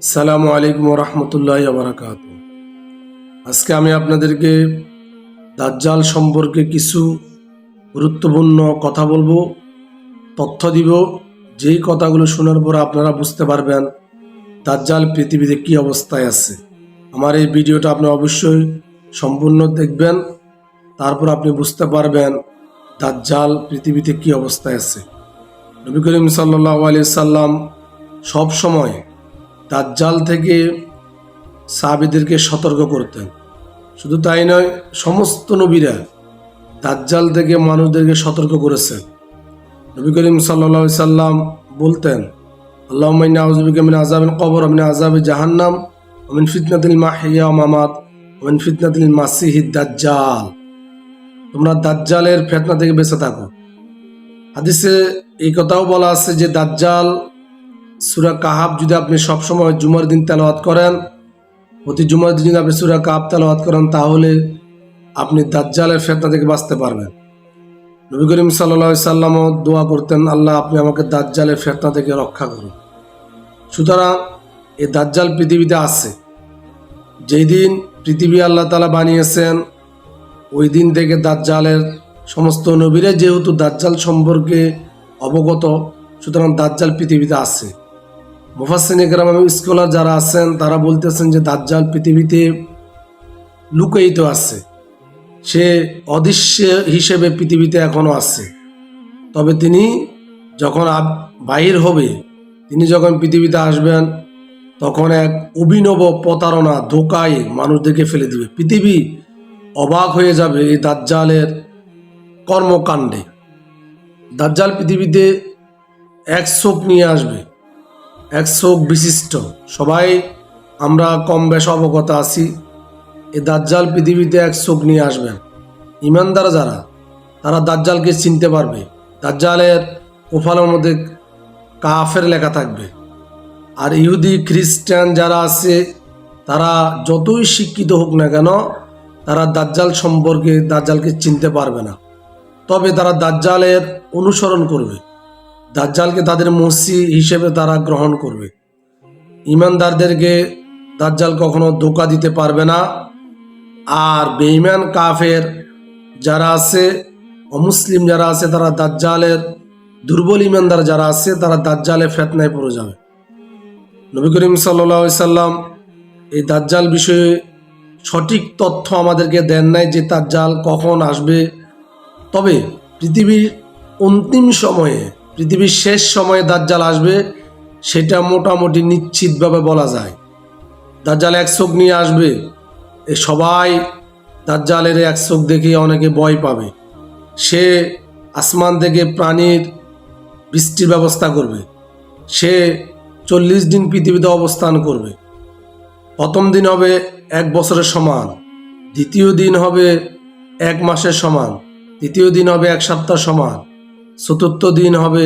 আসসালামু আলাইকুম রহমতুল্লাহি ওয়া বারাকাতুহু। আজকে আমি আপনাদেরকে দাজ্জাল সম্পর্কে কিছু গুরুত্বপূর্ণ কথা বলবো, তথ্য দিব। যেই কথাগুলো শোনার পর আপনারা বুঝতে পারবেন দাজ্জাল পৃথিবীতে কি অবস্থায় আছে। আমার এই ভিডিওটা আপনি অবশ্যই সম্পূর্ণ দেখবেন, তারপর আপনি বুঝতে পারবেন দাজ্জাল পৃথিবীতে কি অবস্থায় আছে। নবী করিম সাল্লাল্লাহু আলাইহি সাল্লাম সব সময় দাজ্জাল থেকে সাহাবীদেরকে সতর্ক করতেন। শুধু তাই নয়, সমস্ত নবীরা দাজ্জাল থেকে মানুষদেরকে সতর্ক করেছেন। নবী করিম সাল্লাল্লাহু আলাইহি সাল্লাম বলতেন, আল্লাহুম্মা ইন্নী আউযু বিকা মিন আযাবিল কবর ওয়া মিন আযাবি জাহান্নাম ওয়া মিন ফিতনাতিল মাহইয়া ওয়া মামাত ওয়া মিন ফিতনাতিল মাসিহিদ দাজ্জাল। তোমরা দাজ্জালের ফিতনা থেকে বেঁচে থাকো। হাদিসে এই কথাও বলা আছে যে দাজ্জাল সূরা কাহাফ যদি আপনি সবসময় জুমার দিন তেলাওয়াত করেন, প্রতি জুমার দিন যদি আপনি সূরা কাহাফ তেলাওয়াত করেন, তাহলে আপনি দাজ্জালের ফিতনা থেকে বাঁচতে পারবেন। নবী করিম সাল্লাল্লাহু আলাইহি সাল্লামও দোয়া করতেন, আল্লাহ আপনি আমাকে দাজ্জালের ফিতনা থেকে রক্ষা করুন। সুতরাং এই দাজ্জাল পৃথিবীতে আছে। যেই দিন পৃথিবী আল্লাহ তাআলা বানিয়েছেন, ওই দিন থেকে দাজ্জালের সমস্ত নবীরা যেহেতু দাজ্জাল সম্পর্কে অবগত, সুতরাং দাজ্জাল পৃথিবীতে আছে। মুফাসসিরিন কেরাম এবং স্কলার যারা আছেন তারা বলতেছেন যে দাজ্জাল পৃথিবীতে লুকায়িত আছে, সে অদৃশ্য হিসেবে পৃথিবীতে এখনো আছে। তবে তিনি যখন বাহির হবে, তিনি যখন পৃথিবীতে আসবেন, তখন এক অভিনব প্রতারণা ধোকায় মানুষদেরকে ফেলে দিবে। পৃথিবী অবাক হয়ে যাবে এই দাজ্জালের কর্মকাণ্ডে। দাজ্জাল পৃথিবীতে এক চোখ নিয়ে আসবে, এক চোখ বিশিষ্ট। সবাই আমরা কম বেশ অবগত আছি, এই দাজ্জাল পৃথিবীতে এক চোখ নিয়ে আসবেন। ইমানদার যারা, তারা দাজ্জালকে চিনতে পারবে। দাজ্জালের কোফালের মধ্যে কাফের লেখা থাকবে। আর ইহুদি খ্রিস্টান যারা আছে, তারা যতই শিক্ষিত হোক না কেন, তারা দাজ্জাল সম্পর্কে দাজ্জালকে চিনতে পারবে না। তবে তারা দাজ্জালের অনুসরণ করবে, দাজ্জালকে তাদের মসি হিসেবে তারা গ্রহণ করবে। ইমানদারদেরকে দাজ্জাল কখনো ধোঁকা দিতে পারবে না। আর বেঈমান কাফের যারা আছে, অমুসলিম যারা আছে, তারা দাজ্জালের দুর্বল ইমানদার যারা আছে, তারা দাজ্জালের ফিতনায় পড়ে যাবে। নবী করিম সাল্লাল্লাহু আলাইহি সাল্লাম এই দাজ্জাল বিষয়ে সঠিক তথ্য আমাদেরকে দেন নাই যে দাজ্জাল কখন আসবে। তবে পৃথিবীর অন্তিম সময়ে, পৃথিবীর শেষ সময়ে দাজ্জাল আসবে, সেটা মোটামুটি নিশ্চিতভাবে বলা যায়। দাজ্জাল এক চোখ নিয়ে আসবে, সবাই দাজ্জালের এক চোখ দেখে অনেকে ভয় পাবে। সে আসমান থেকে প্রাণীর বৃষ্টির ব্যবস্থা করবে। সে 40 দিন পৃথিবীতে অবস্থান করবে। প্রথম দিন হবে 1 বছরের সমান, দ্বিতীয় দিন হবে 1 মাসের সমান, তৃতীয় দিন হবে 1 সপ্তাহ সমান, চতুর্থ দিন হবে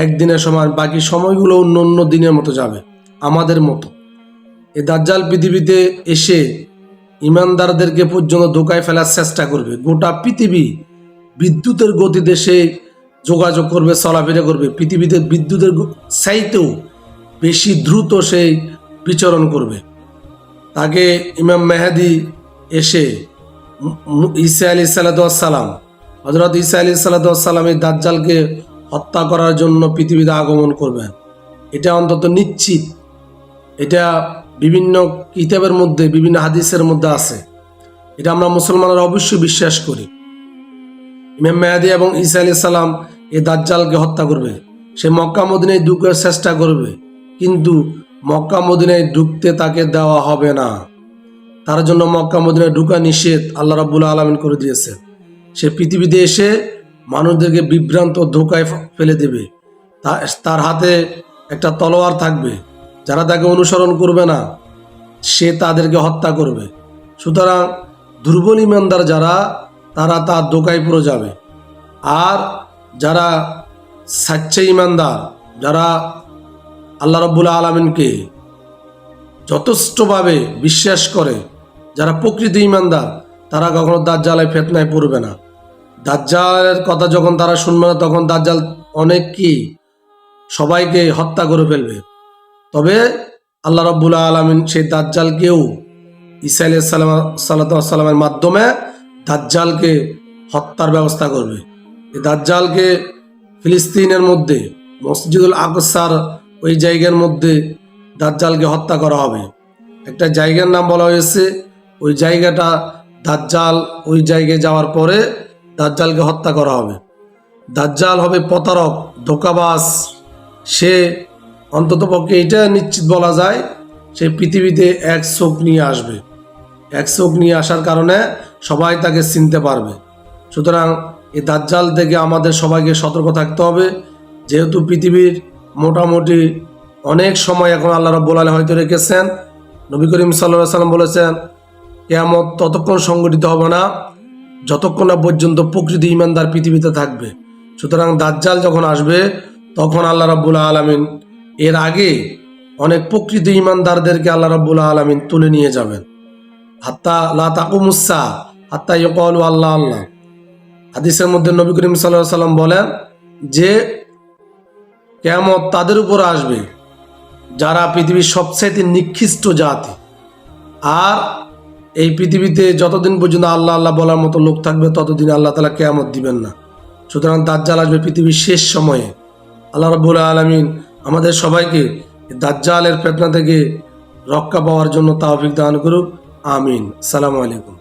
1 দিনের সমান। বাকি সময়গুলো অন্য অন্য দিনের মতো যাবে, আমাদের মতো। এই দাজ্জাল পৃথিবীতে এসে ইমানদারদেরকে পর্যন্ত ধোকায় ফেলার চেষ্টা করবে। গোটা পৃথিবী বিদ্যুতের গতিতে সে যোগাযোগ করবে, চলাফেরা করবে। পৃথিবীতে বিদ্যুতের চাইতেও বেশি দ্রুত সে বিচরণ করবে। তাকে ইমাম মেহেদী এসে ঈসা আলাইহিস সালাম, হযরত ঈসা আলাইহিস সালাম এই দাজ্জালকে হত্যা করার জন্য পৃথিবীতে আগমন করবেন। এটা অন্তত নিশ্চিত। এটা বিভিন্ন কিতাবের মধ্যে, বিভিন্ন হাদিসের মধ্যে আছে। এটা আমরা মুসলমানরা অবশ্যই বিশ্বাস করি। ইমাম মেহেদী এবং ঈসা আলাইহিস সালাম এই দাজ্জালকে হত্যা করবে। সে মক্কা মদিনায় ঢুকার চেষ্টা করবে, কিন্তু মক্কা মদিনায় ঢুকতে তাকে দেওয়া হবে না। তার জন্য মক্কা মদিনায় ঢুকা নিষেধ আল্লাহ রাব্বুল আলামিন করে দিয়েছে। সে পৃথিবীতে এসে মানুষদেরকে বিভ্রান্ত ধোকায় ফেলে দেবে। তার হাতে একটা তলোয়ার থাকবে। যারা তাকে অনুসরণ করবে না, সে তাদেরকে হত্যা করবে। সুতরাং দুর্বল ইমানদার যারা, তারা তার ধোকায় পড়ে যাবে। আর যারা সাচ্চা ইমানদার, যারা আল্লাহ রাব্বুল আলামিনকে যথেষ্টভাবে বিশ্বাস করে, যারা প্রকৃত ইমানদার, তারা কখনো দাজ্জালের ফিতনায় পড়বে না। দাজ্জালের কথা যখন তারা শুনবে না, তখন দাজ্জাল অনেক সবাইকে হত্যা করে ফেলবে। তবে আল্লাহ রাব্বুল আলামিন সেই দাজ্জালকেও ঈসা আলাইহিস সালামের মাধ্যমে দাজ্জালকে হত্যার ব্যবস্থা করবে। এই দাজ্জালকে ফিলিস্তিনের মধ্যে মসজিদুল আকসার ওই জায়গার মধ্যে দাজ্জালকে হত্যা করা হবে। একটা জায়গার নাম বলা হয়েছে, ওই জায়গাটা দাজ্জাল ওই জায়গায় যাওয়ার পরে দাজ্জালকে হত্যা করা হবে। দাজ্জাল হবে প্রতারক, ধোঁকাবাজ। সে অন্ততপক্ষে এটা নিশ্চিত বলা যায়, সে পৃথিবীতে এক চোখ নিয়ে আসবে। এক চোখ নিয়ে আসার কারণে সবাই তাকে চিনতে পারবে। সুতরাং এই দাজ্জাল থেকে আমাদের সবাইকে সতর্ক থাকতে হবে। যেহেতু পৃথিবীর মোটামুটি অনেক সময় এখন আল্লাহ রাব্বুল আলামিন হয়তো রেখেছেন। নবী করিম সাল্লাল্লাহু আলাইহি সাল্লাম বলেছেন, কিয়ামত ততক্ষণ সংগঠিত হবে না যতক্ষণ না পর্যন্ত প্রকৃত ঈমানদার পৃথিবীতে থাকবে। সুতরাং দাজ্জাল যখন আসবে তখন আল্লাহ রাব্বুল আলামিন এর আগে অনেক প্রকৃত ঈমানদারদেরকে আল্লাহ রাব্বুল আলামিন তুলে নিয়ে যাবেন। হাত্তা লা তাকুমুস সা হাত্তা ইয়াকালু আল্লাহ আল্লাহ। হাদিসের মধ্যে নবী করিম সাল্লাল্লাহু আলাইহি সাল্লাম বলেন যে কিয়ামত তাদের উপর আসবে যারা পৃথিবীর সবচাইতে নিকৃষ্ট জাতি। আর এই পৃথিবীতে যতদিন পর্যন্ত আল্লাহ আল্লাহ বলার মতো লোক থাকবে ততদিন আল্লাহ তাআলা কিয়ামত দিবেন না। সুতরাং দাজ্জাল আসবে পৃথিবীর শেষ সময়ে। আল্লাহ রাব্বুল আলামিন আমাদের সবাইকে দাজ্জালের ফিতনা থেকে রক্ষা পাওয়ার জন্য তৌফিক দান করুক। আমিন। আসসালামু আলাইকুম।